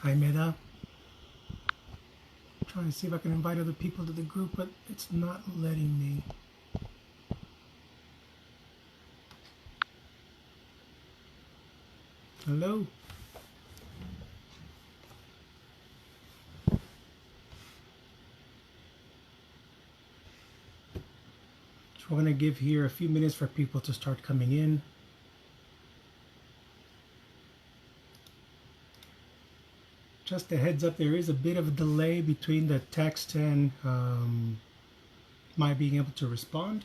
Hi, Meda. Trying to see if I can invite other people to the group, but it's not letting me. Hello. So we're going to give here a few minutes for people to start coming in. Just a heads up, there is a bit of a delay between the text and my being able to respond.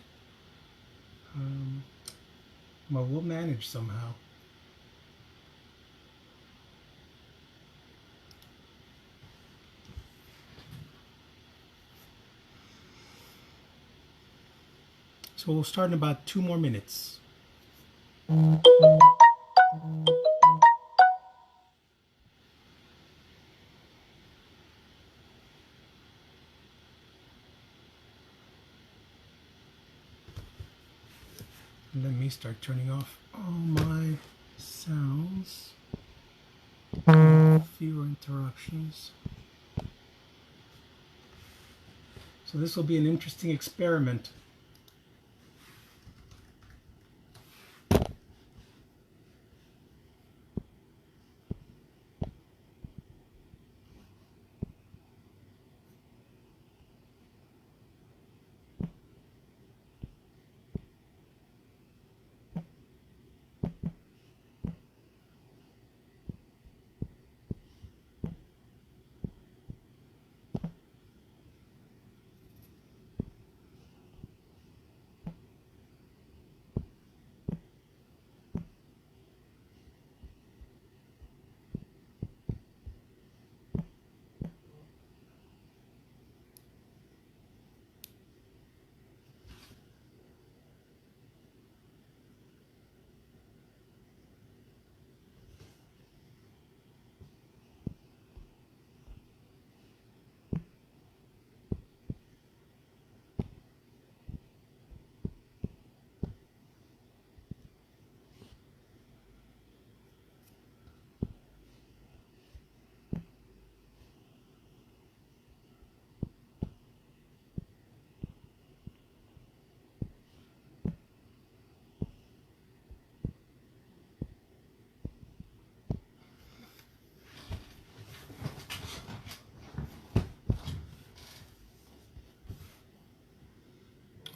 Well, we'll manage somehow. So we'll start in about 2 more minutes. Let me start turning off all my sounds. Fewer interruptions. So this will be an interesting experiment.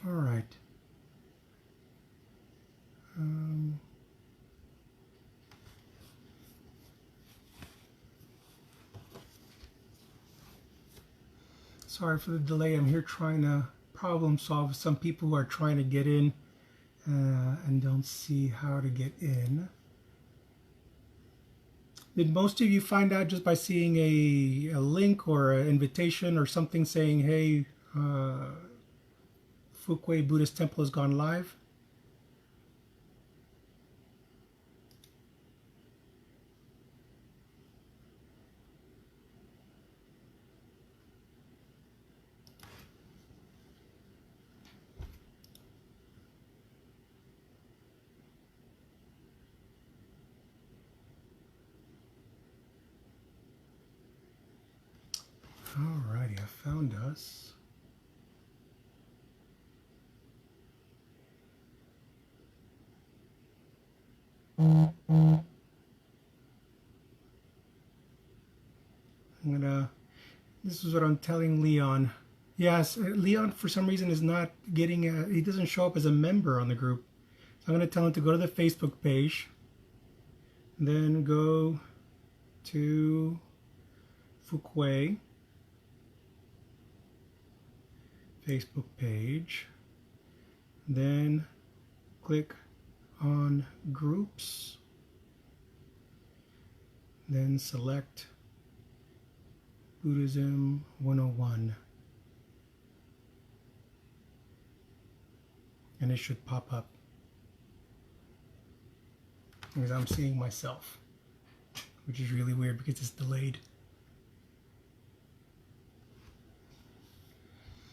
All right. Sorry for the delay. I'm here trying to problem solve some people who are trying to get in and don't see how to get in. Did most of you find out just by seeing a link or an invitation or something saying, hey, Fuquay Buddhist Temple has gone live? Alrighty, I found us. This is what I'm telling Leon. Yes, Leon for some reason is not getting, he doesn't show up as a member on the group. So I'm going to tell him to go to the Facebook page, then go to Fuquay Facebook page, then click on groups, then select Buddhism 101, and it should pop up because I'm seeing myself, which is really weird because it's delayed.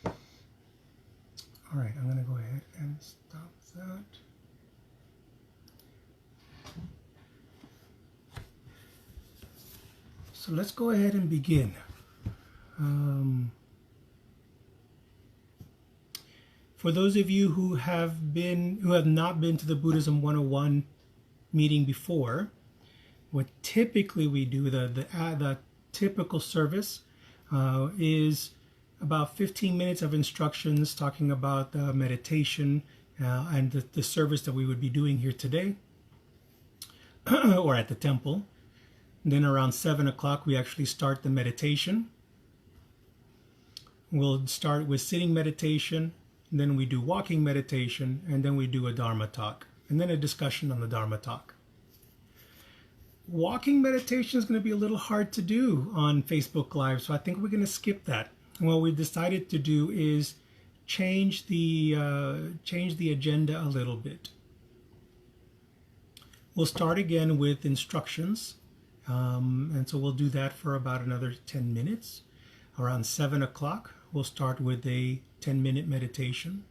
All right, I'm going to go ahead and stop that. So let's go ahead and begin. For those of you who have not been to the Buddhism 101 meeting before, what typically we do, the typical service is about 15 minutes of instructions talking about meditation and the service that we would be doing here today or at the temple. And then around 7 o'clock we actually start the meditation. We'll start with sitting meditation, then we do walking meditation, and then we do a Dharma talk, and then a discussion on the Dharma talk. Walking meditation is going to be a little hard to do on Facebook Live, so I think we're going to skip that. And what we decided to do is change the agenda a little bit. We'll start again with instructions, and so we'll do that for about another 10 minutes. Around 7 o'clock, we'll start with a 10-minute meditation.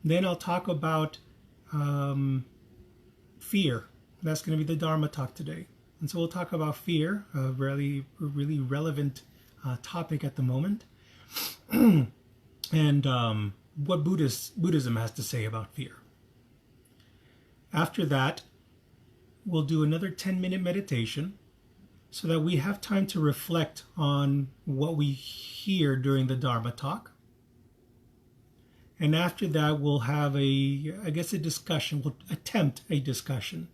Then I'll talk about fear. That's going to be the Dharma talk today. And so we'll talk about fear, a really relevant topic at the moment, and what Buddhism has to say about fear. After that, we'll do another 10-minute meditation so that we have time to reflect on what we hear during the Dharma talk. And after that, we'll have a discussion. We'll attempt a discussion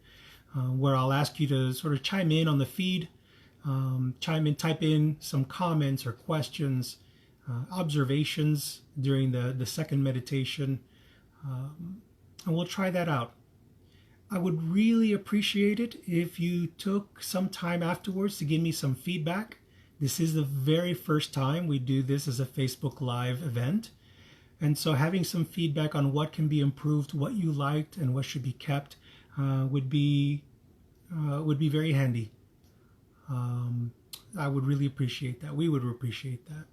where I'll ask you to sort of chime in on the feed, type in some comments or questions, observations during the second meditation, and we'll try that out. I would really appreciate it if you took some time afterwards to give me some feedback. This is the very first time we do this as a Facebook Live event. And so having some feedback on what can be improved, what you liked, and what should be kept would be very handy. I would really appreciate that. We would appreciate that.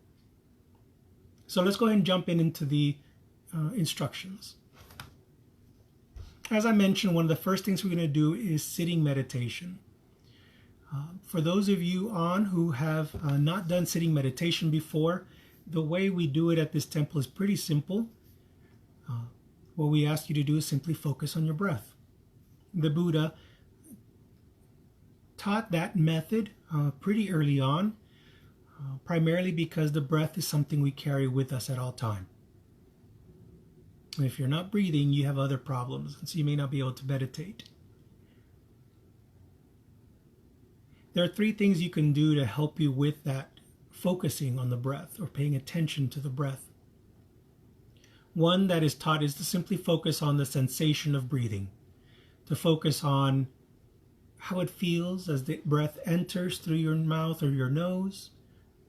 So let's go ahead and jump into the instructions. As I mentioned, one of the first things we're going to do is sitting meditation. For those of you who have not done sitting meditation before, the way we do it at this temple is pretty simple. What we ask you to do is simply focus on your breath. The Buddha taught that method pretty early on, primarily because the breath is something we carry with us at all times. If you're not breathing, you have other problems, and so you may not be able to meditate. There are 3 things you can do to help you with that focusing on the breath or paying attention to the breath. One that is taught is to simply focus on the sensation of breathing, to focus on how it feels as the breath enters through your mouth or your nose,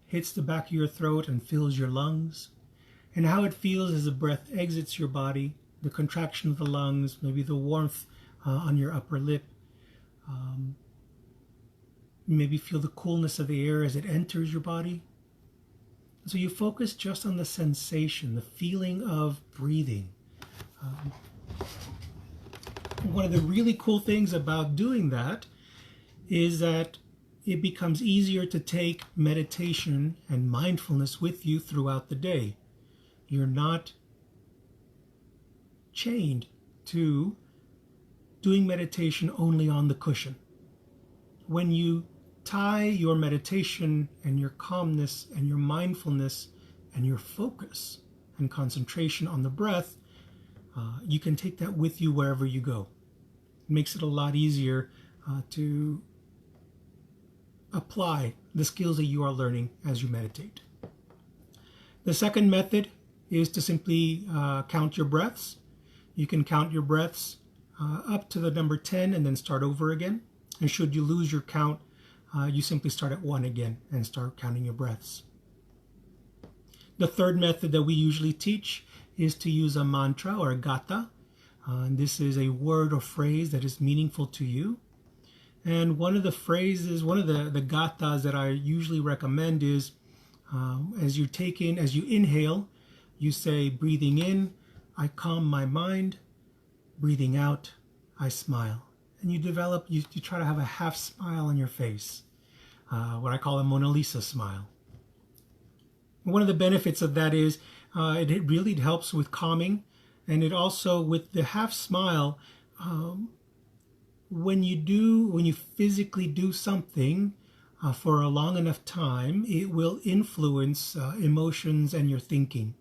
hits the back of your throat and fills your lungs, and how it feels as the breath exits your body, the contraction of the lungs, maybe the warmth on your upper lip. Maybe feel the coolness of the air as it enters your body. So you focus just on the sensation, the feeling of breathing. One of the really cool things about doing that is that it becomes easier to take meditation and mindfulness with you throughout the day. You're not chained to doing meditation only on the cushion. When you tie your meditation and your calmness and your mindfulness and your focus and concentration on the breath, you can take that with you wherever you go. It makes it a lot easier to apply the skills that you are learning as you meditate. The second method is to simply count your breaths. You can count your breaths up to the number 10 and then start over again. And should you lose your count, you simply start at 1 again and start counting your breaths. The third method that we usually teach is to use a mantra or a gatha. This is a word or phrase that is meaningful to you. And one of the gathas that I usually recommend is as you inhale, you say, breathing in, I calm my mind. Breathing out, I smile. And you try to have a half smile on your face. what I call a Mona Lisa smile. One of the benefits of that is it really helps with calming, and it also, with the half smile, when you physically do something for a long enough time, it will influence emotions and your thinking.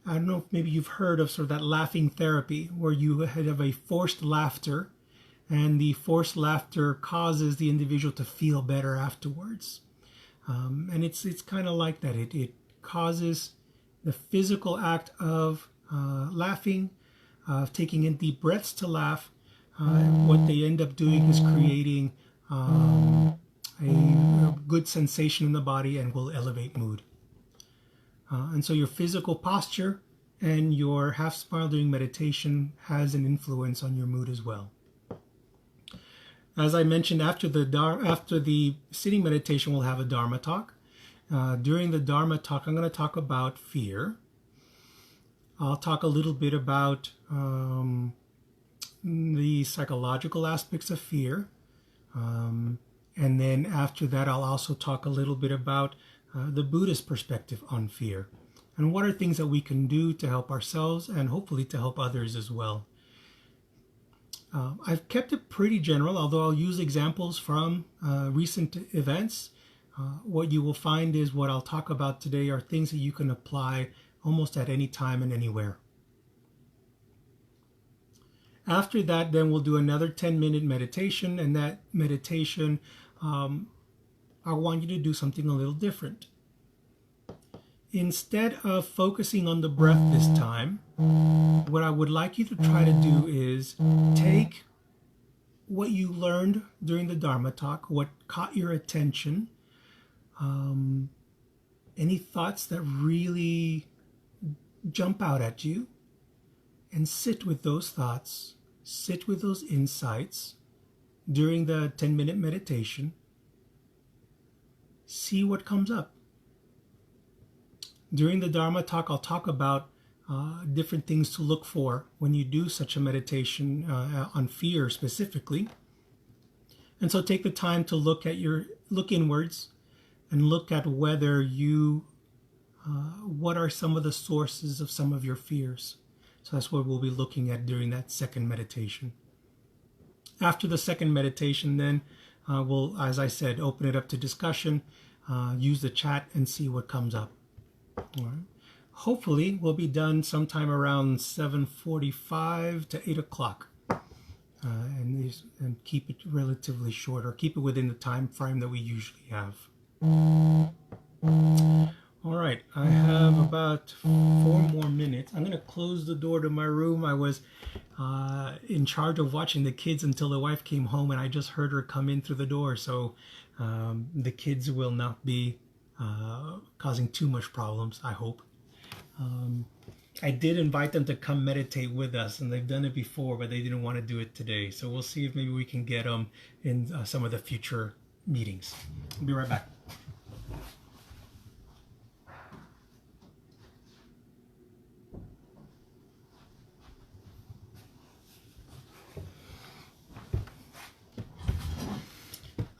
I don't know if maybe you've heard of sort of that laughing therapy, where you have a forced laughter, and the forced laughter causes the individual to feel better afterwards. And it's kind of like that. It causes the physical act of laughing, of taking in deep breaths to laugh. What they end up doing is creating a good sensation in the body and will elevate mood. And so your physical posture and your half smile during meditation has an influence on your mood as well. As I mentioned, after the sitting meditation, we'll have a Dharma talk. During the Dharma talk, I'm going to talk about fear. I'll talk a little bit about the psychological aspects of fear. And then after that, I'll also talk a little bit about the Buddhist perspective on fear, and what are things that we can do to help ourselves and hopefully to help others as well. I've kept it pretty general, although I'll use examples from recent events. What you will find is what I'll talk about today are things that you can apply almost at any time and anywhere. After that, then we'll do another 10-minute meditation, and that meditation, I want you to do something a little different. Instead of focusing on the breath this time, what I would like you to try to do is take what you learned during the Dharma talk, what caught your attention, any thoughts that really jump out at you, and sit with those thoughts, sit with those insights during the 10-minute meditation. See what comes up. During the Dharma talk, I'll talk about different things to look for when you do such a meditation on fear specifically. And so take the time to look inwards and look at whether what are some of the sources of some of your fears. So that's what we'll be looking at during that second meditation. After the second meditation, then we'll, as I said, open it up to discussion, use the chat, and see what comes up. All right. Hopefully, we'll be done sometime around 7:45 to 8 o'clock. And keep it relatively short, or keep it within the time frame that we usually have. All right, I have about 4 more minutes. I'm going to close the door to my room. I was in charge of watching the kids until the wife came home, and I just heard her come in through the door. So the kids will not be causing too much problems, I hope. I did invite them to come meditate with us, and they've done it before, but they didn't want to do it today. So we'll see if maybe we can get them in some of the future meetings. I'll be right back.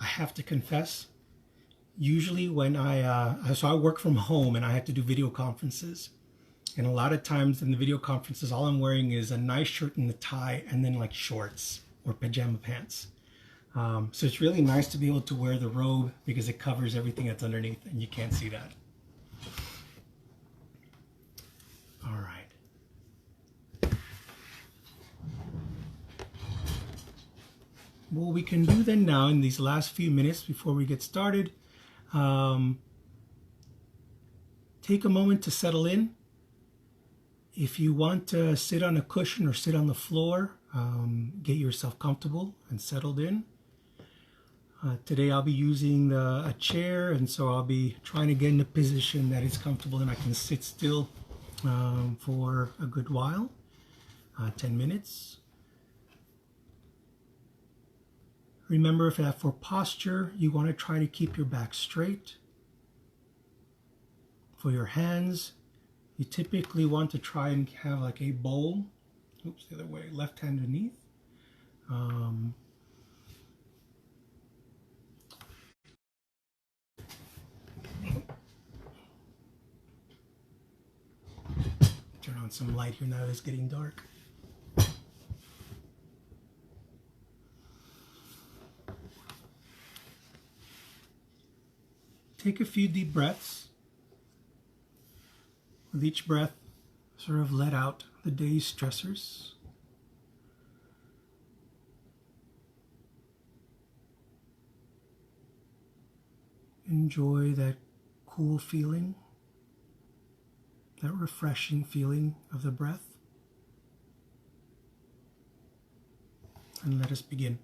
I have to confess, usually when so I work from home and I have to do video conferences. And a lot of times in the video conferences, all I'm wearing is a nice shirt and a tie, and then like shorts or pajama pants. So it's really nice to be able to wear the robe because it covers everything that's underneath and you can't see that. All right. What we can do then now in these last few minutes before we get started, take a moment to settle in. If you want to sit on a cushion or sit on the floor, get yourself comfortable and settled in. Today I'll be using a chair, and so I'll be trying to get in a position that is comfortable and I can sit still for a good while, 10 minutes. Remember, for posture, you want to try to keep your back straight. For your hands, you typically want to try and have like a bowl. Oops, the other way, left hand underneath. on some light here now that it's getting dark. Take a few deep breaths. With each breath, sort of let out the day's stressors. Enjoy that cool feeling, that refreshing feeling of the breath. And let us begin.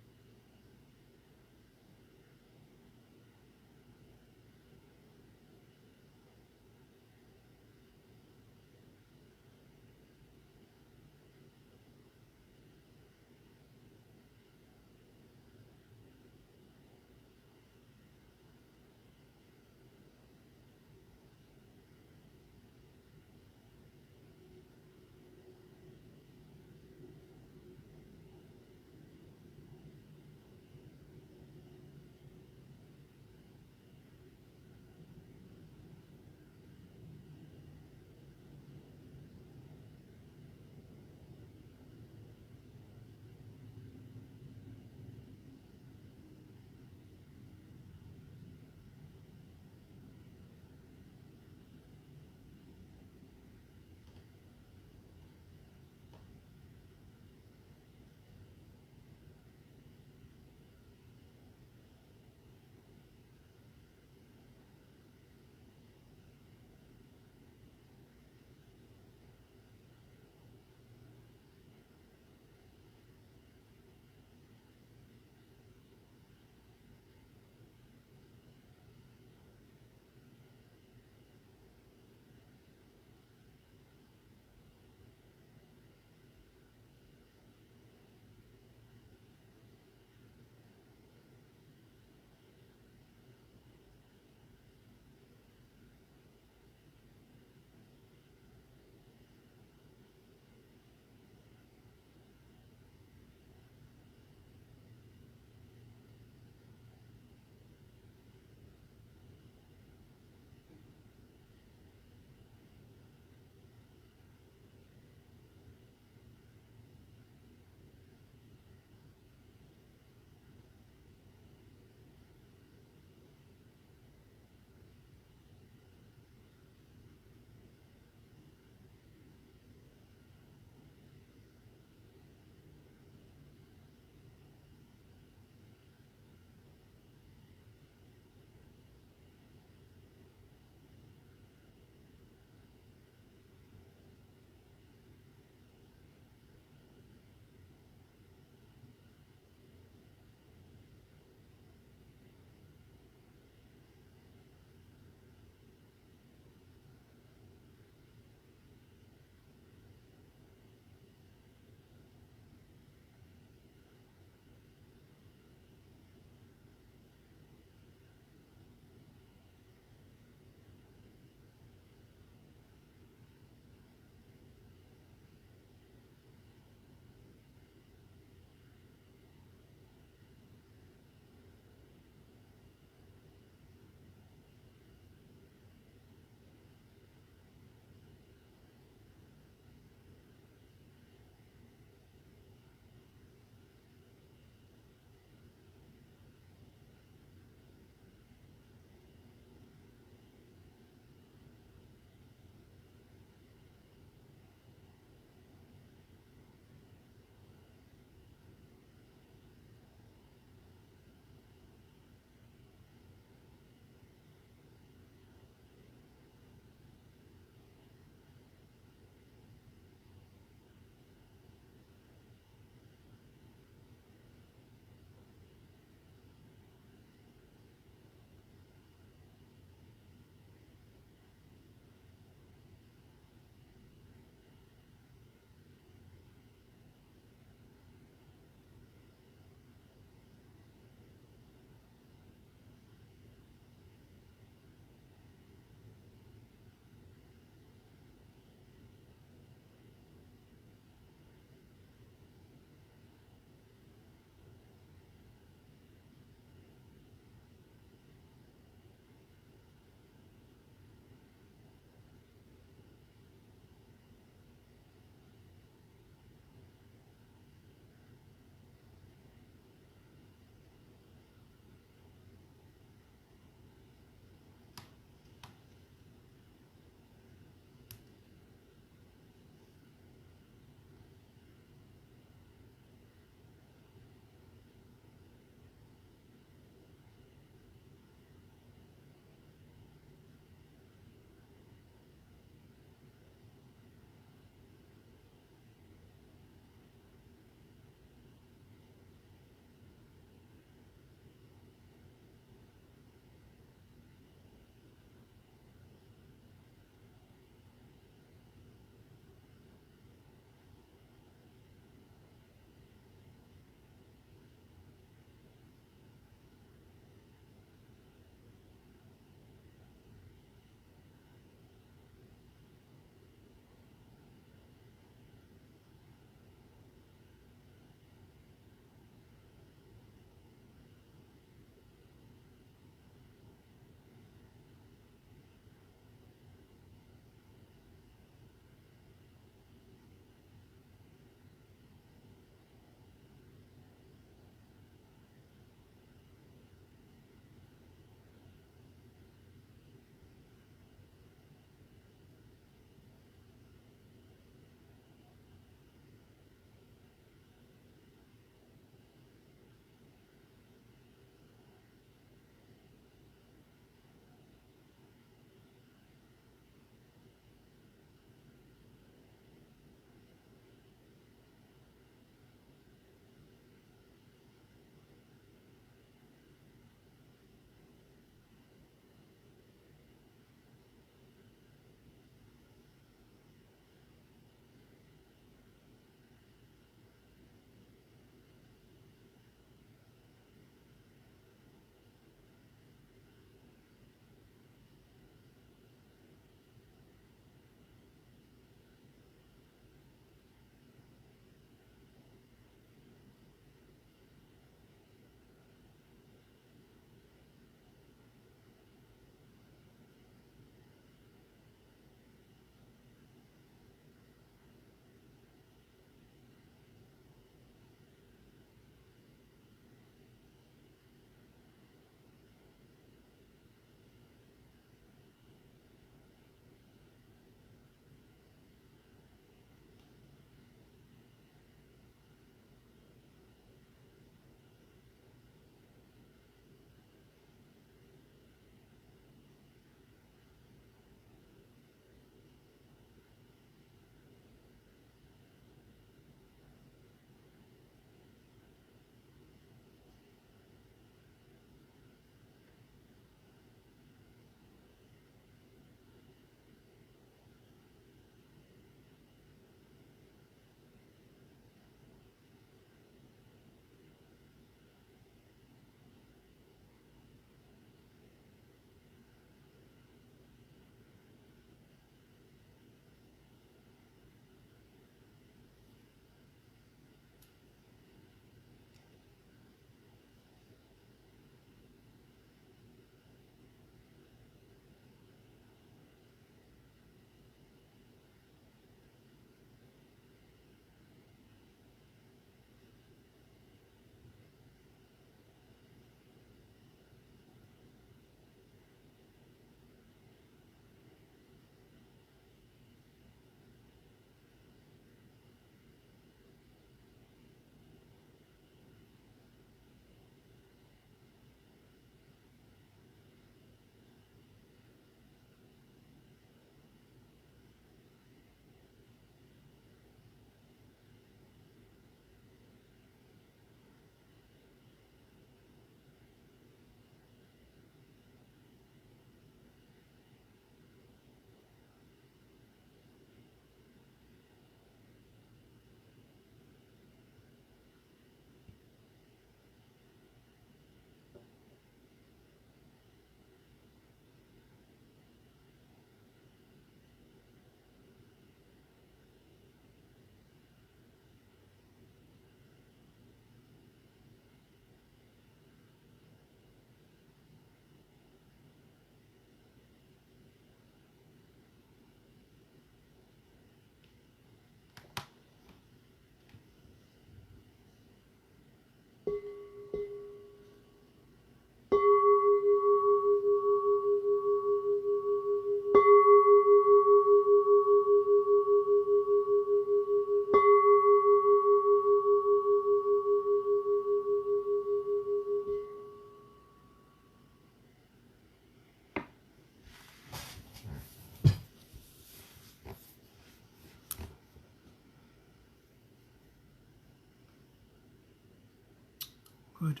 Good.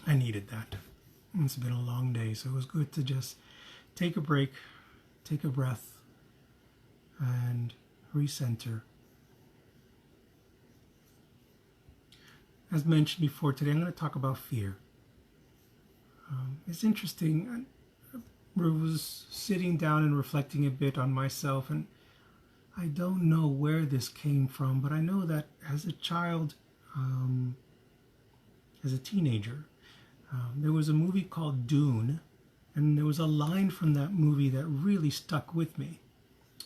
I needed that. It's been a long day, so it was good to just take a break, take a breath, and recenter. As mentioned before, today I'm going to talk about fear. It's interesting. I was sitting down and reflecting a bit on myself, and I don't know where this came from, but I know that as a child, as a teenager, there was a movie called Dune, and there was a line from that movie that really stuck with me.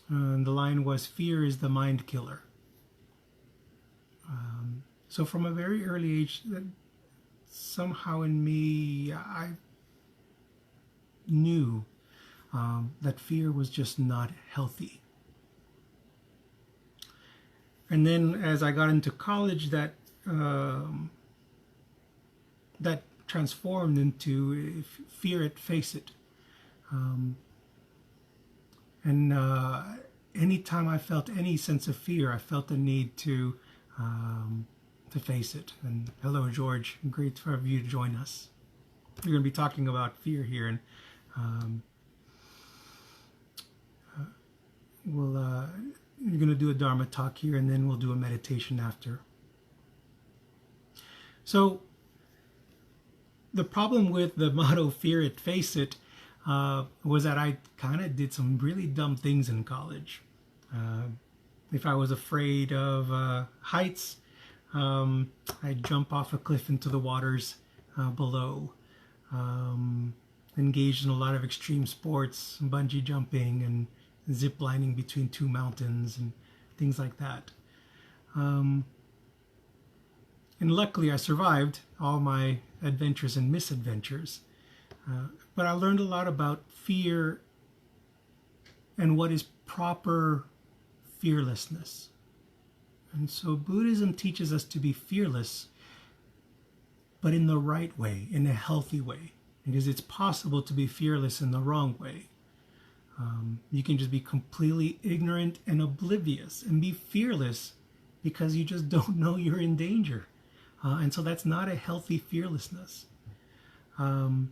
And the line was, "Fear is the mind killer." So from a very early age, somehow in me, I knew that fear was just not healthy. And then as I got into college, that transformed into fear at face it. Anytime I felt any sense of fear, I felt the need to face it. And hello, George. Great to have you join us. We're going to be talking about fear here, and we're going to do a Dharma talk here, and then we'll do a meditation after. So the problem with the motto "Fear it, face it" was that I kind of did some really dumb things in college. If I was afraid of heights, I'd jump off a cliff into the waters below. Engaged in a lot of extreme sports, bungee jumping and zip lining between two mountains and things like that. And luckily I survived all my adventures and misadventures. But I learned a lot about fear and what is proper fearlessness. And so Buddhism teaches us to be fearless, but in the right way, in a healthy way, because it's possible to be fearless in the wrong way. You can just be completely ignorant and oblivious and be fearless because you just don't know you're in danger. And so that's not a healthy fearlessness. But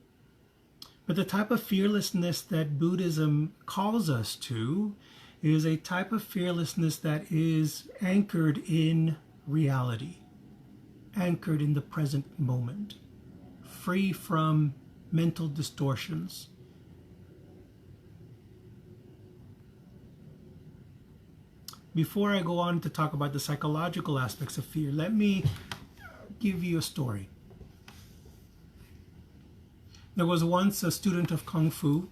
the type of fearlessness that Buddhism calls us to is a type of fearlessness that is anchored in reality, anchored in the present moment, free from mental distortions. Before I go on to talk about the psychological aspects of fear, let me give you a story. There was once a student of Kung Fu,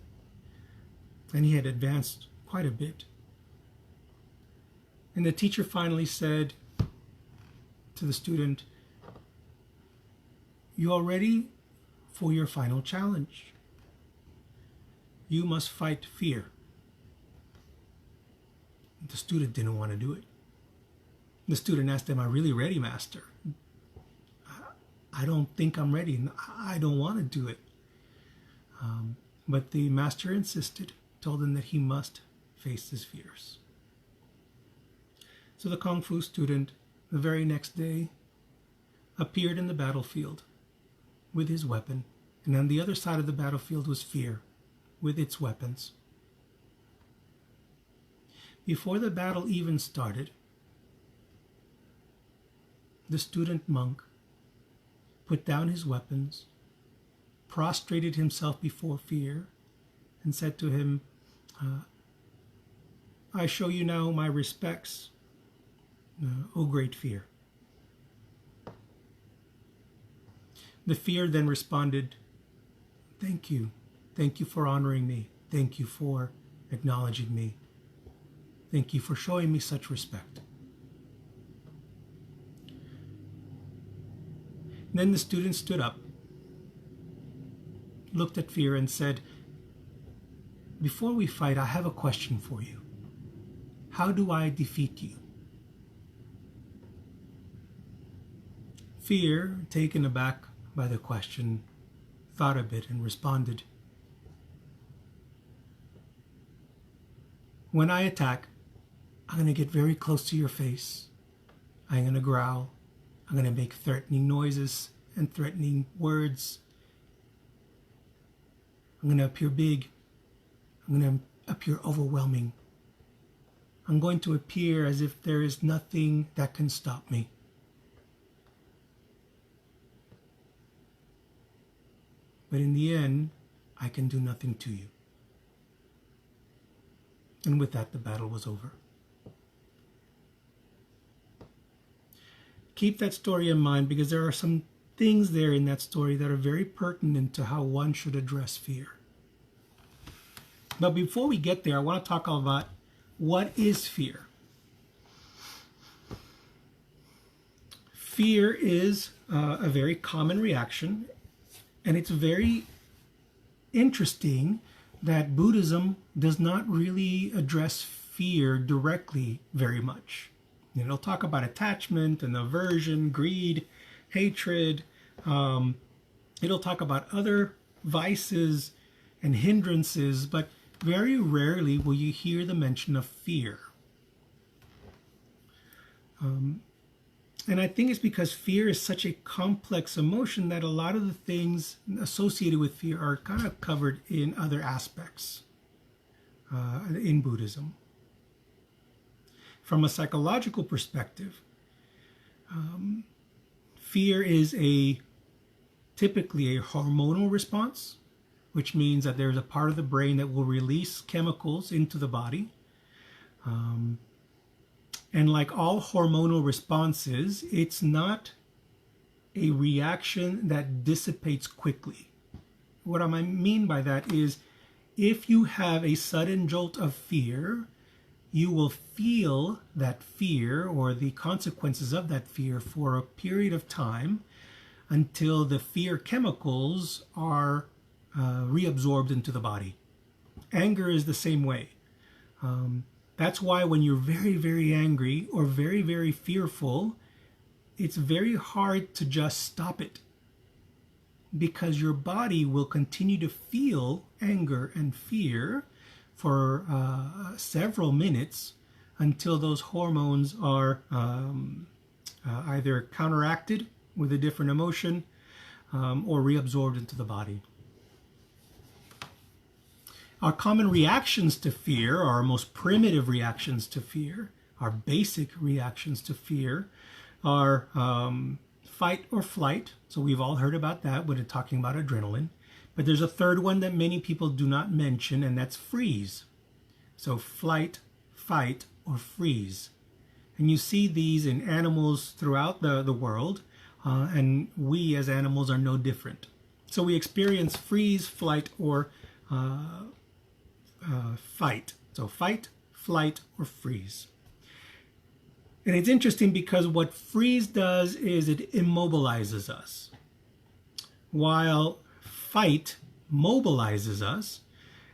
and he had advanced quite a bit. And the teacher finally said to the student, "You are ready for your final challenge. You must fight fear." The student didn't want to do it. The student asked him, "Am I really ready, master?" "I don't think I'm ready. I don't want to do it." But the master insisted, told him that he must face his fears. So the Kung Fu student, the very next day, appeared in the battlefield with his weapon, and on the other side of the battlefield was fear with its weapons. Before the battle even started, the student monk put down his weapons, prostrated himself before fear, and said to him, "I show you now my respects, O great fear." The fear then responded, "Thank you. Thank you for honoring me. Thank you for acknowledging me. Thank you for showing me such respect." Then the student stood up, looked at fear, and said, "Before we fight, I have a question for you. How do I defeat you?" Fear, taken aback by the question, thought a bit and responded, "When I attack, I'm going to get very close to your face. I'm going to growl. I'm going to make threatening noises and threatening words. I'm going to appear big. I'm going to appear overwhelming. I'm going to appear as if there is nothing that can stop me. But in the end, I can do nothing to you. And with that, the battle was over. Keep that story in mind, because there are some things there in that story that are very pertinent to how one should address fear. But before we get there, I want to talk about what is fear. Fear is a very common reaction, and it's very interesting that Buddhism does not really address fear directly very much. It'll talk about attachment and aversion, greed, hatred. It'll talk about other vices and hindrances, but very rarely will you hear the mention of fear. And I think it's because fear is such a complex emotion that a lot of the things associated with fear are kind of covered in other aspects in Buddhism. From a psychological perspective, fear is typically a hormonal response, which means that there's a part of the brain that will release chemicals into the body. And like all hormonal responses, it's not a reaction that dissipates quickly. What I mean by that is, if you have a sudden jolt of fear, you will feel that fear or the consequences of that fear for a period of time until the fear chemicals are reabsorbed into the body. Anger is the same way. That's why when you're very, very angry or very, very fearful, it's very hard to just stop it, because your body will continue to feel anger and fear for several minutes until those hormones are either counteracted with a different emotion or reabsorbed into the body. Our common reactions to fear, our most primitive reactions to fear, our basic reactions to fear are fight or flight. So we've all heard about that when talking about adrenaline. But there's a third one that many people do not mention, and that's freeze. So flight, fight, or freeze. And you see these in animals throughout the world, and we as animals are no different. So we experience freeze, flight, or fight. So fight, flight, or freeze. And it's interesting because what freeze does is it immobilizes us, while fight mobilizes us,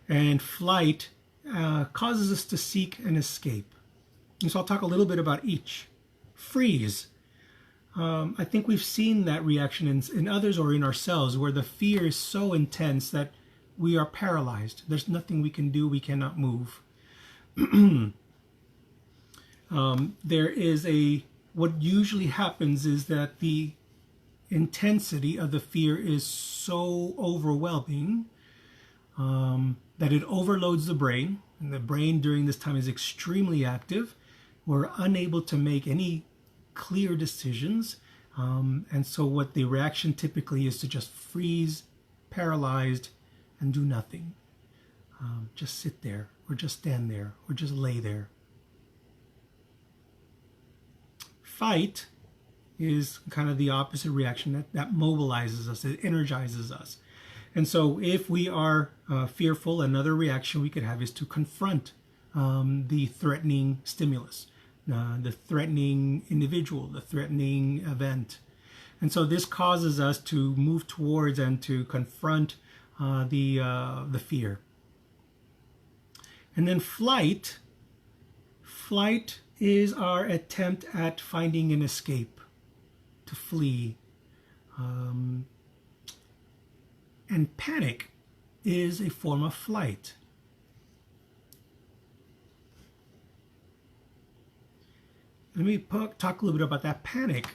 and flight causes us to seek an escape. And so I'll talk a little bit about each. Freeze. I think we've seen that reaction in others or in ourselves, where the fear is so intense that we are paralyzed. There's nothing we can do. We cannot move. There is what usually happens is that the intensity of the fear is so overwhelming that it overloads the brain. And the brain during this time is extremely active. We're unable to make any clear decisions. And so what the reaction typically is to just freeze, paralyzed, and do nothing. Just sit there, or just stand there, or just lay there. Fight is kind of the opposite reaction that mobilizes us, it energizes us. And so if we are fearful, another reaction we could have is to confront the threatening stimulus, the threatening individual, the threatening event. And so this causes us to move towards and to confront the fear. And then flight is our attempt at finding an escape, to flee. And panic is a form of flight. Let me talk a little bit about that panic.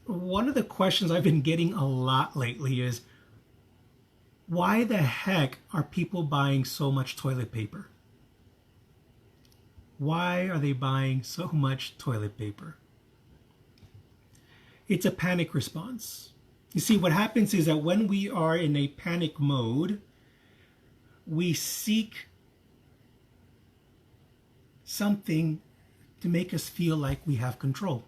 one of the questions I've been getting a lot lately is, why the heck are people buying so much toilet paper? Why are they buying so much toilet paper? It's a panic response. You see, what happens is that when we are in a panic mode, we seek something to make us feel like we have control.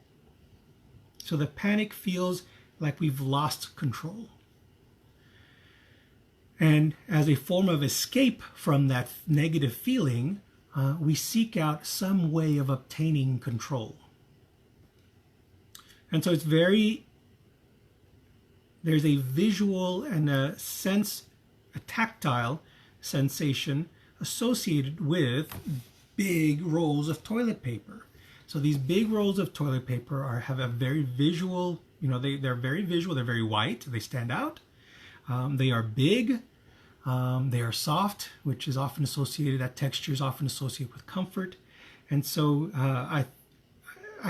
So the panic feels like we've lost control. And as a form of escape from that negative feeling, we seek out some way of obtaining control. And so there's a visual and a tactile sensation associated with big rolls of toilet paper. So these big rolls of toilet paper have a very visual, they're very visual, they're very white, they stand out. They are big, they are soft, which is often associated, that texture is often associated with comfort. And so I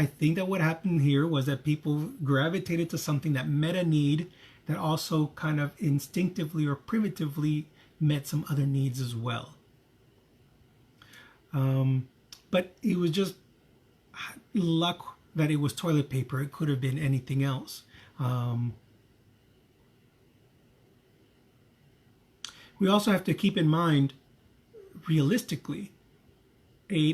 think that what happened here was that people gravitated to something that met a need that also kind of instinctively or primitively met some other needs as well. But it was just luck that it was toilet paper. It could have been anything else. We also have to keep in mind, realistically, an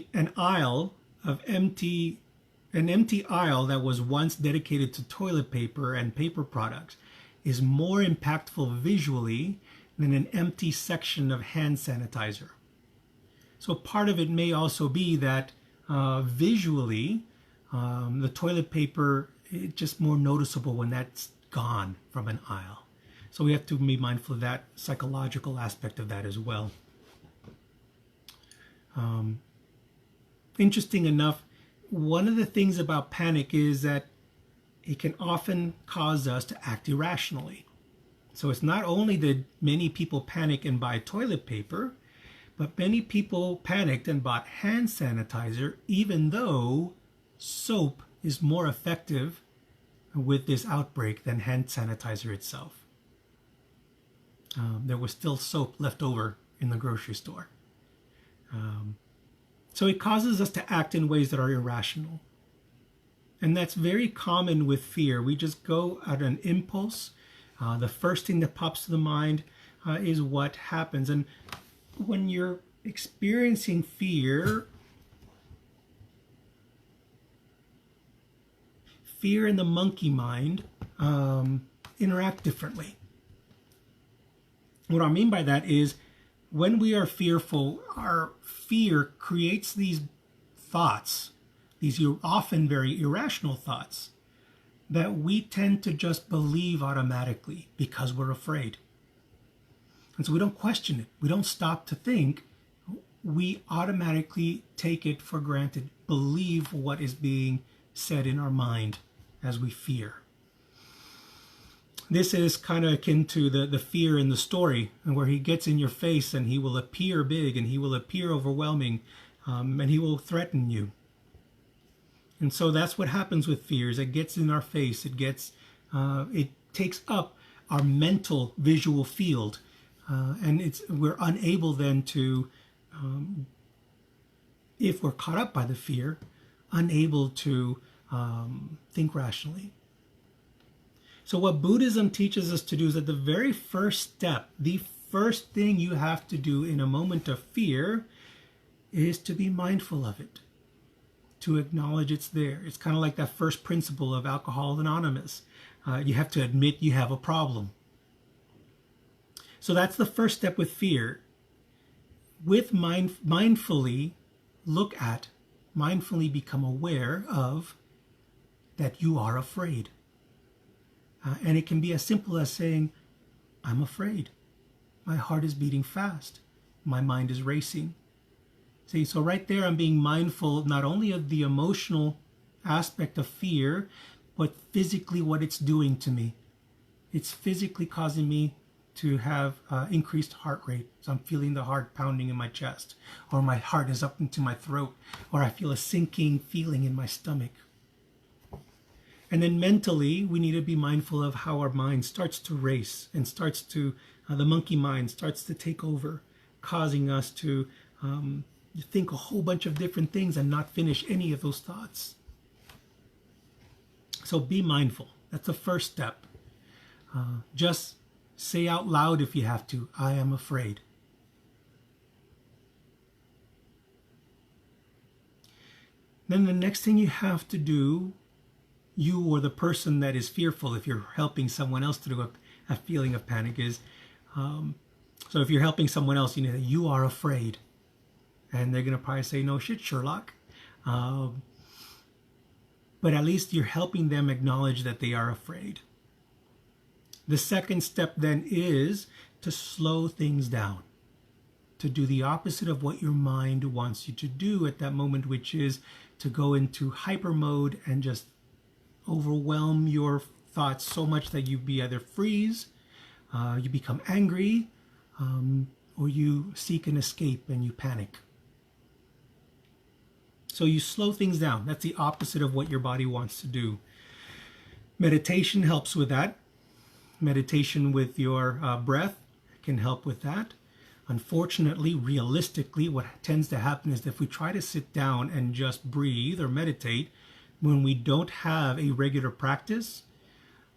empty aisle that was once dedicated to toilet paper and paper products is more impactful visually than an empty section of hand sanitizer. So part of it may also be that visually, the toilet paper is just more noticeable when that's gone from an aisle. So we have to be mindful of that psychological aspect of that as well. Interesting enough, one of the things about panic is that it can often cause us to act irrationally. So it's not only that many people panic and buy toilet paper, but many people panicked and bought hand sanitizer, even though soap is more effective with this outbreak than hand sanitizer itself. There was still soap left over in the grocery store. So it causes us to act in ways that are irrational. And that's very common with fear. We just go at an impulse. The first thing that pops to the mind is what happens. And when you're experiencing fear and the monkey mind interact differently. What I mean by that is, when we are fearful, our fear creates these thoughts, these often very irrational thoughts, that we tend to just believe automatically because we're afraid. And so we don't question it. We don't stop to think. We automatically take it for granted, believe what is being said in our mind as we fear. This is kind of akin to the fear in the story, where he gets in your face and he will appear big and he will appear overwhelming, and he will threaten you. And so that's what happens with fears. It gets in our face. It takes up our mental visual field, and we're unable then to, if we're caught up by the fear, unable to think rationally. So what Buddhism teaches us to do is that the very first step, the first thing you have to do in a moment of fear is to be mindful of it, to acknowledge it's there. It's kind of like that first principle of Alcoholics Anonymous. You have to admit you have a problem. So that's the first step with fear. With mindfully look at, mindfully become aware of that you are afraid. And it can be as simple as saying, I'm afraid. My heart is beating fast. My mind is racing. See, so right there I'm being mindful not only of the emotional aspect of fear, but physically what it's doing to me. It's physically causing me to have increased heart rate. So I'm feeling the heart pounding in my chest, or my heart is up into my throat, or I feel a sinking feeling in my stomach. And then mentally, we need to be mindful of how our mind starts to race and starts to, the monkey mind starts to take over, causing us to think a whole bunch of different things and not finish any of those thoughts. So be mindful. That's the first step. Just say out loud if you have to, I am afraid. Then the next thing you have to do, you or the person that is fearful, if you're helping someone else through a feeling of panic, is, so if you're helping someone else, you know that you are afraid. And they're going to probably say, no shit, Sherlock. But at least you're helping them acknowledge that they are afraid. The second step then is to slow things down, to do the opposite of what your mind wants you to do at that moment, which is to go into hyper mode and just overwhelm your thoughts so much that you either freeze, you become angry, or you seek an escape and you panic. So you slow things down. That's the opposite of what your body wants to do. Meditation helps with that. Meditation with your breath can help with that. Unfortunately, realistically, what tends to happen is that if we try to sit down and just breathe or meditate, when we don't have a regular practice,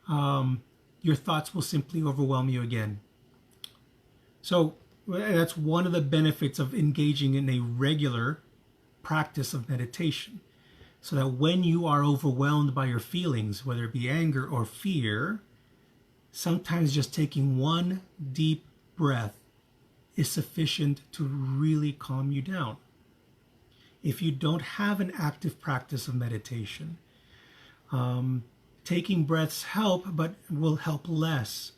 your thoughts will simply overwhelm you again. So that's one of the benefits of engaging in a regular practice of meditation, so that when you are overwhelmed by your feelings, whether it be anger or fear, sometimes just taking one deep breath is sufficient to really calm you down. If you don't have an active practice of meditation, taking breaths help, but will help less.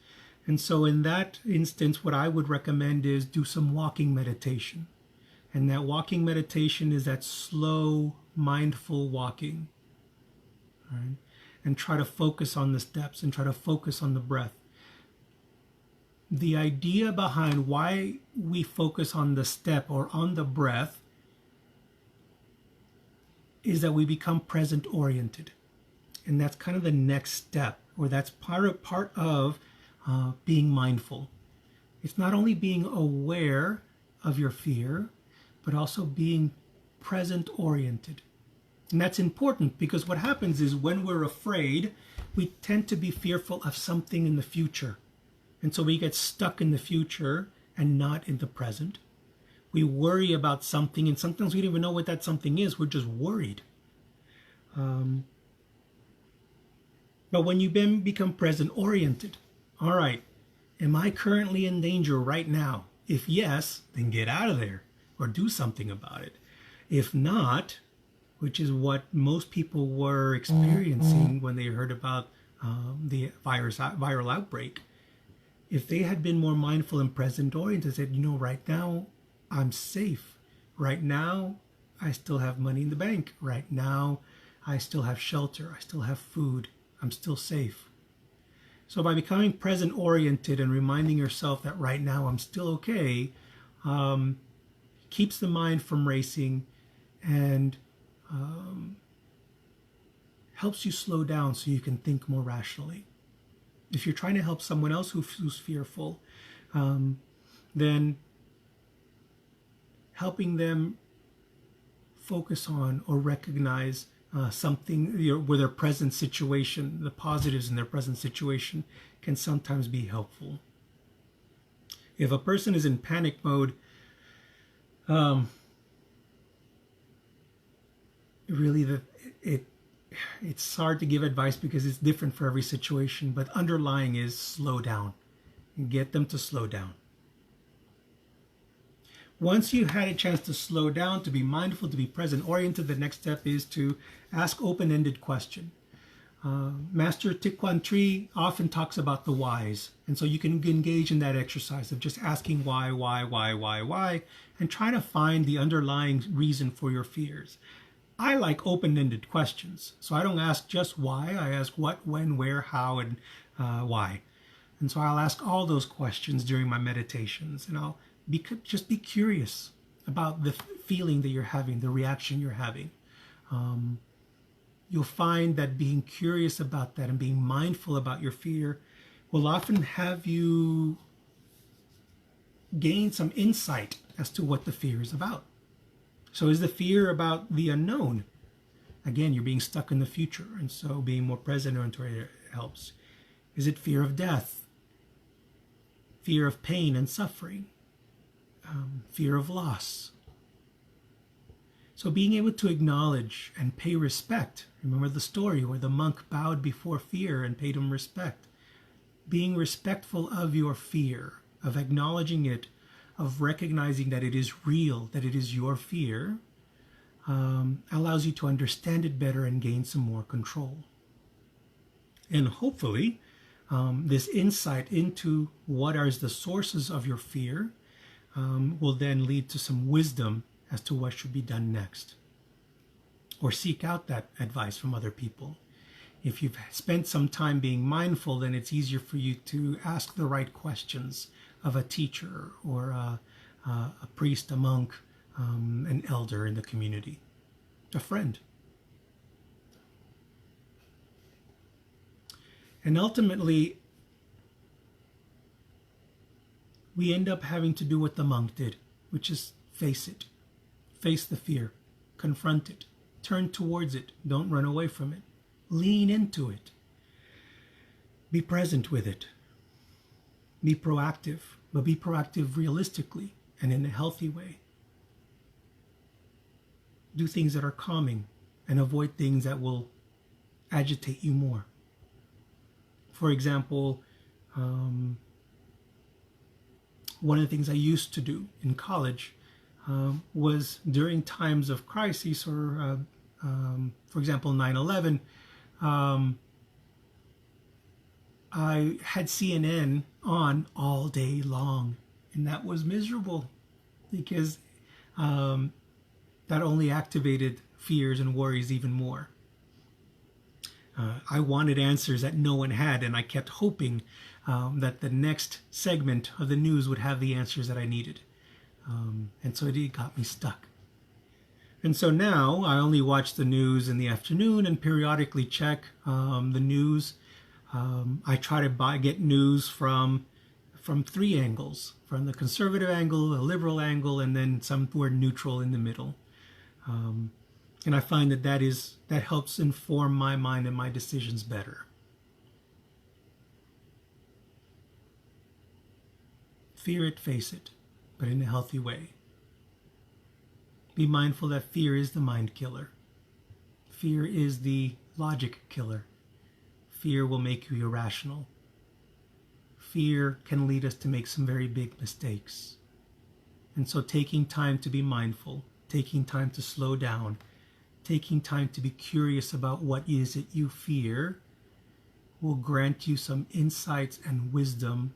And so in that instance, what I would recommend is do some walking meditation. And that walking meditation is that slow, mindful walking. Right? And try to focus on the steps and try to focus on the breath. The idea behind why we focus on the step or on the breath is that we become present oriented. And that's kind of the next step, or that's part of being mindful. It's not only being aware of your fear, but also being present oriented. And that's important because what happens is when we're afraid, we tend to be fearful of something in the future. And so we get stuck in the future and not in the present. We worry about something, and sometimes we don't even know what that something is. We're just worried. But when you become present oriented, all right, am I currently in danger right now? If yes, then get out of there or do something about it. If not, which is what most people were experiencing when they heard about the viral outbreak, if they had been more mindful and present oriented, said, you know, right now I'm safe. Right now I still have money in the bank. Right now I still have shelter. I still have food. I'm still safe. So by becoming present oriented and reminding yourself that right now I'm still okay, keeps the mind from racing and helps you slow down so you can think more rationally. If you're trying to help someone else who's fearful, then helping them focus on or recognize something with their present situation, the positives in their present situation, can sometimes be helpful. If a person is in panic mode, really it's hard to give advice because it's different for every situation, but underlying is slow down. Get them to slow down. Once you've had a chance to slow down, to be mindful, to be present oriented, the next step is to ask open-ended question. Master Thich Quang Tri often talks about the whys, and so you can engage in that exercise of just asking why, and trying to find the underlying reason for your fears. I like open-ended questions, so I don't ask just why, I ask what, when, where, how, and why. And so I'll ask all those questions during my meditations, and I'll just be curious about the feeling that you're having, the reaction you're having. you'll find that being curious about that and being mindful about your fear will often have you gain some insight as to what the fear is about. So is the fear about the unknown? Again, you're being stuck in the future, and so being more present oriented helps. Is it fear of death? Fear of pain and suffering? Fear of loss? So being able to acknowledge and pay respect. Remember the story where the monk bowed before fear and paid him respect. Being respectful of your fear, of acknowledging it, of recognizing that it is real, that it is your fear, allows you to understand it better and gain some more control. And hopefully, this insight into what are the sources of your fear will then lead to some wisdom as to what should be done next. Or seek out that advice from other people. If you've spent some time being mindful, then it's easier for you to ask the right questions of a teacher or a priest, a monk, an elder in the community, a friend. And ultimately, we end up having to do what the monk did, which is face it. Face the fear. Confront it. Turn towards it. Don't run away from it. Lean into it. Be present with it. Be proactive, but be proactive realistically and in a healthy way. Do things that are calming and avoid things that will agitate you more. For example, one of the things I used to do in college was during times of crisis or, for example, 9/11, I had CNN on all day long, and that was miserable because that only activated fears and worries even more. I wanted answers that no one had, and I kept hoping that the next segment of the news would have the answers that I needed. And so it got me stuck. And so now I only watch the news in the afternoon and periodically check the news. I try to get news from three angles, from the conservative angle, the liberal angle, and then somewhere neutral in the middle. And I find that helps inform my mind and my decisions better. Fear it, face it, but in a healthy way. Be mindful that fear is the mind killer. Fear is the logic killer. Fear will make you irrational. Fear can lead us to make some very big mistakes. And so taking time to be mindful, taking time to slow down, taking time to be curious about what is it you fear will grant you some insights and wisdom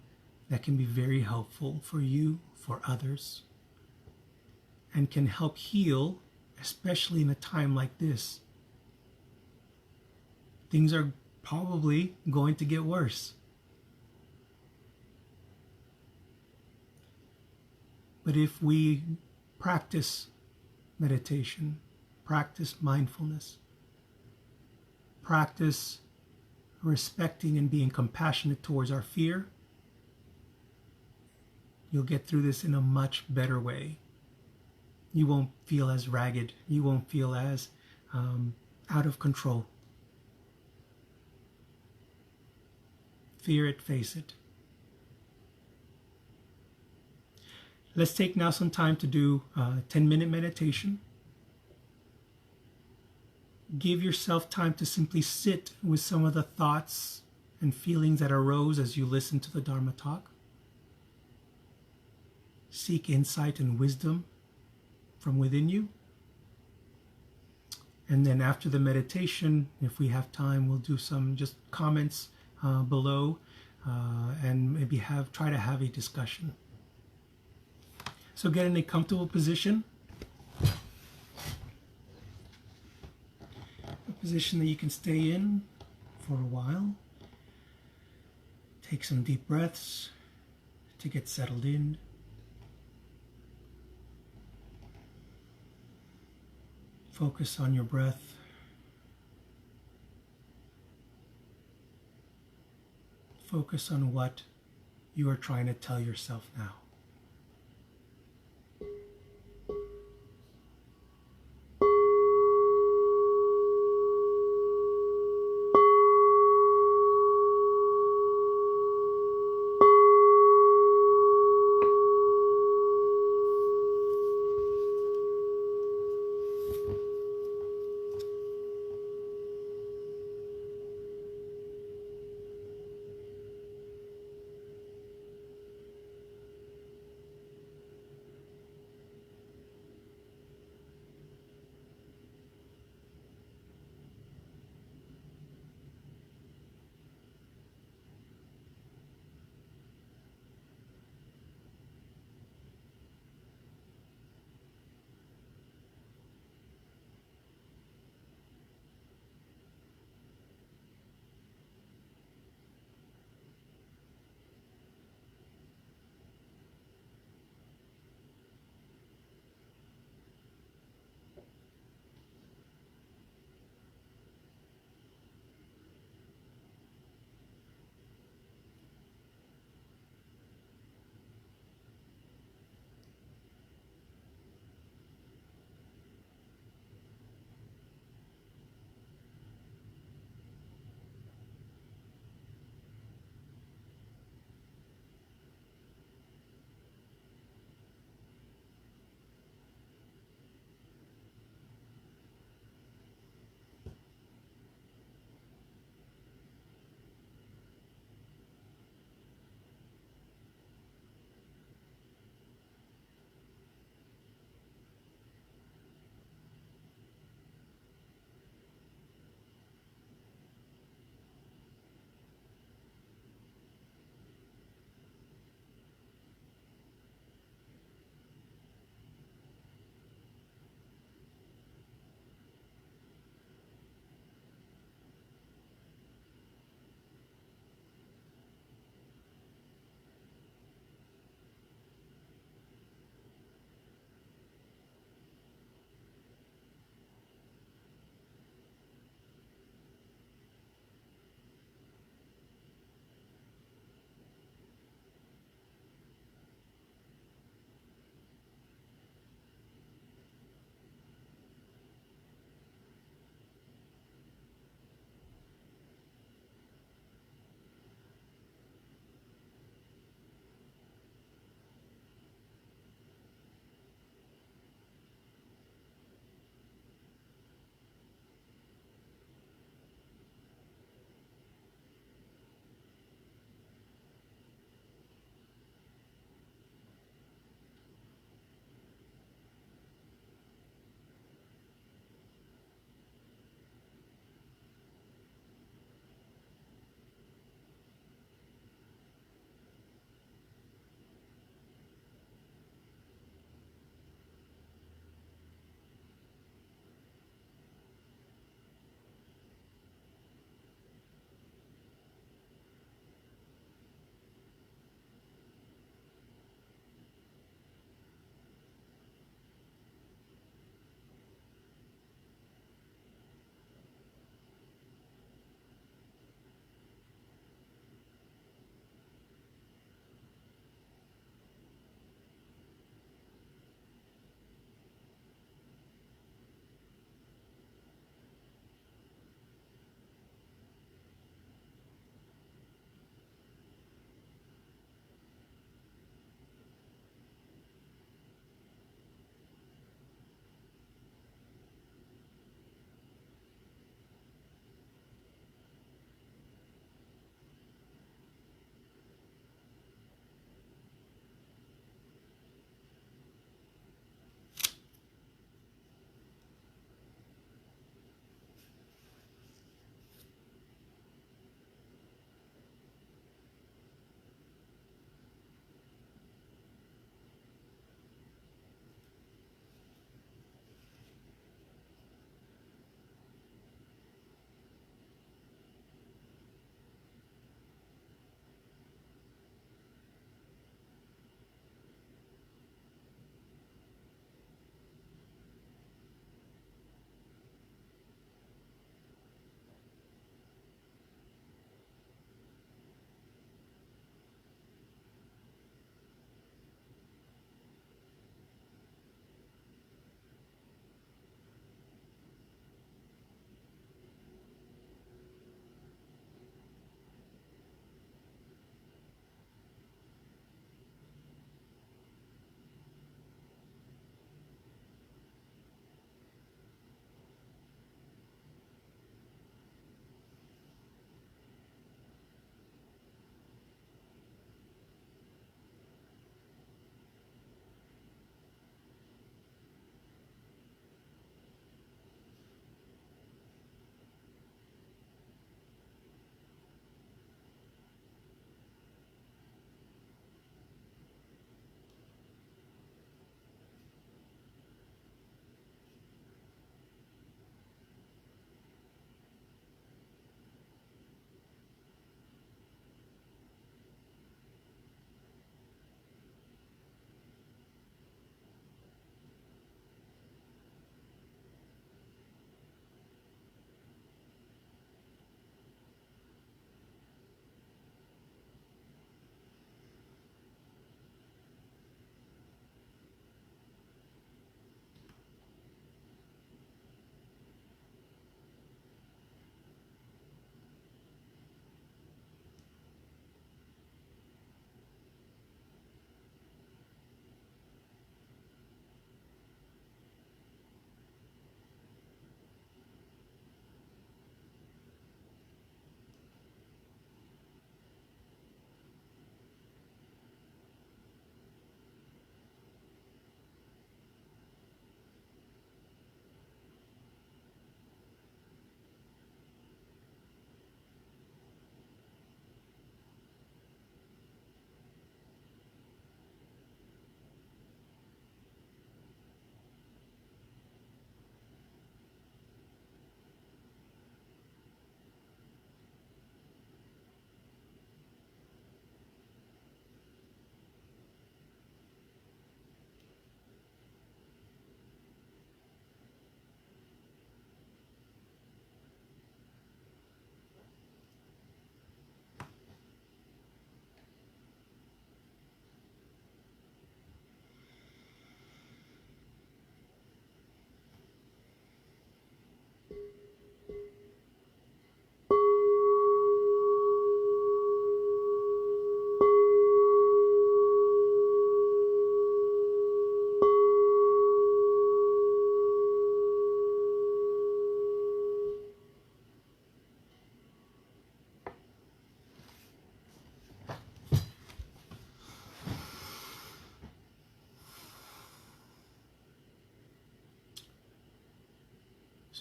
that can be very helpful for you, for others, and can help heal, especially in a time like this. Things are probably going to get worse. But if we practice meditation, practice mindfulness, practice respecting and being compassionate towards our fear, you'll get through this in a much better way. You won't feel as ragged. You won't feel as out of control. Fear it, face it. Let's take now some time to do a 10-minute meditation. Give yourself time to simply sit with some of the thoughts and feelings that arose as you listen to the Dharma talk. Seek insight and wisdom from within you. And then after the meditation, if we have time, we'll do some just comments below and maybe try to have a discussion. So get in a comfortable position. A position that you can stay in for a while. Take some deep breaths to get settled in. Focus on your breath. focus on what you are trying to tell yourself now.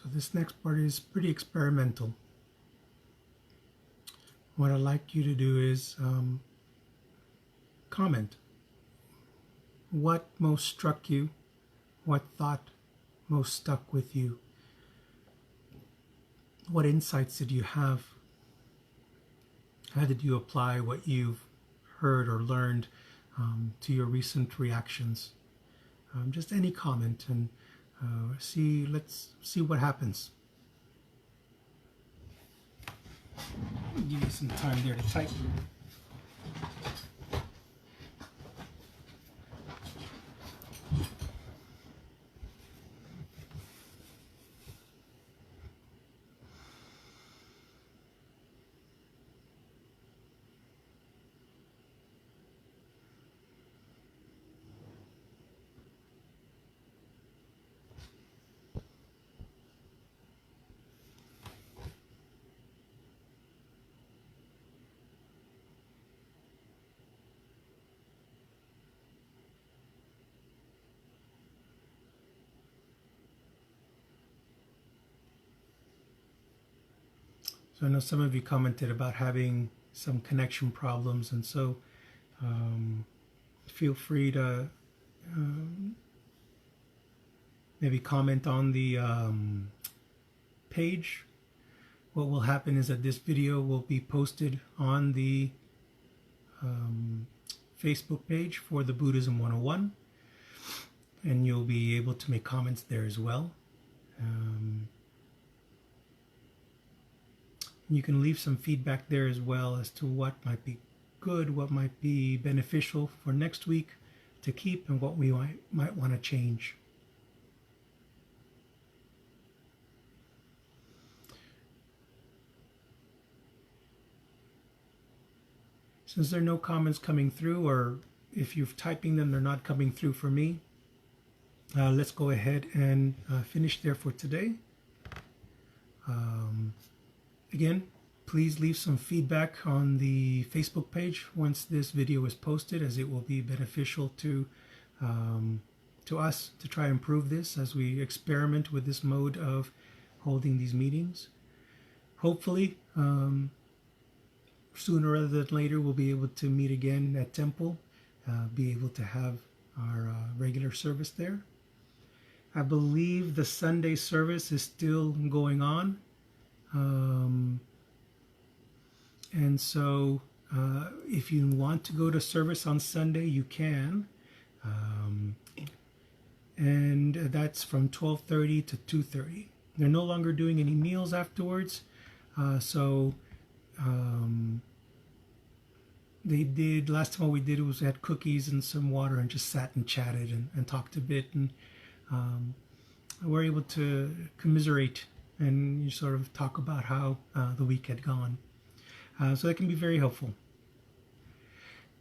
So this next part is pretty experimental. What I'd like you to do is comment. What most struck you? What thought most stuck with you? What insights did you have? How did you apply what you've heard or learned to your recent reactions? Just any comment, and let's see what happens. Give you some time there to type. So I know some of you commented about having some connection problems, and so feel free to maybe comment on the page. What will happen is that this video will be posted on the Facebook page for the Buddhism 101, and you'll be able to make comments there as well. You can leave some feedback there as well as to what might be good, what might be beneficial for next week to keep, and what we might want to change. Since there are no comments coming through, or if you're typing them, they're not coming through for me, let's go ahead and finish there for today. Again, please leave some feedback on the Facebook page once this video is posted, as it will be beneficial to us to try and improve this as we experiment with this mode of holding these meetings. Hopefully, sooner rather than later, we'll be able to meet again at Temple, be able to have our regular service there. I believe the Sunday service is still going on. And so if you want to go to service on Sunday, you can. And that's from 12:30 to 2:30. They're no longer doing any meals afterwards. They did, last time what we did was we had cookies and some water and just sat and chatted and talked a bit, and we're able to commiserate and you sort of talk about how the week had gone. So that can be very helpful.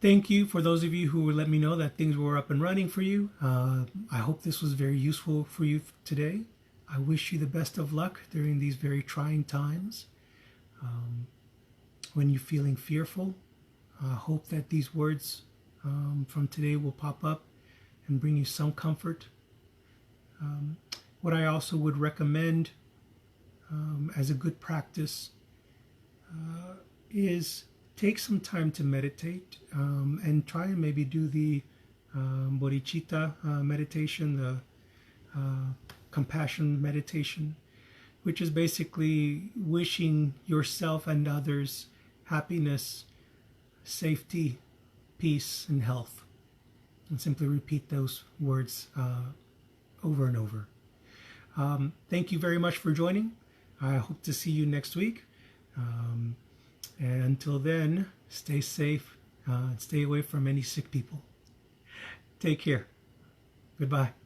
Thank you for those of you who let me know that things were up and running for you. I hope this was very useful for you today. I wish you the best of luck during these very trying times. When you're feeling fearful, I hope that these words from today will pop up and bring you some comfort. What I also would recommend as a good practice is take some time to meditate and try and maybe do the bodhicitta meditation, the compassion meditation, which is basically wishing yourself and others happiness, safety, peace, and health. And simply repeat those words over and over. Thank you very much for joining. I hope to see you next week. And until then, stay safe and stay away from any sick people. Take care. Goodbye.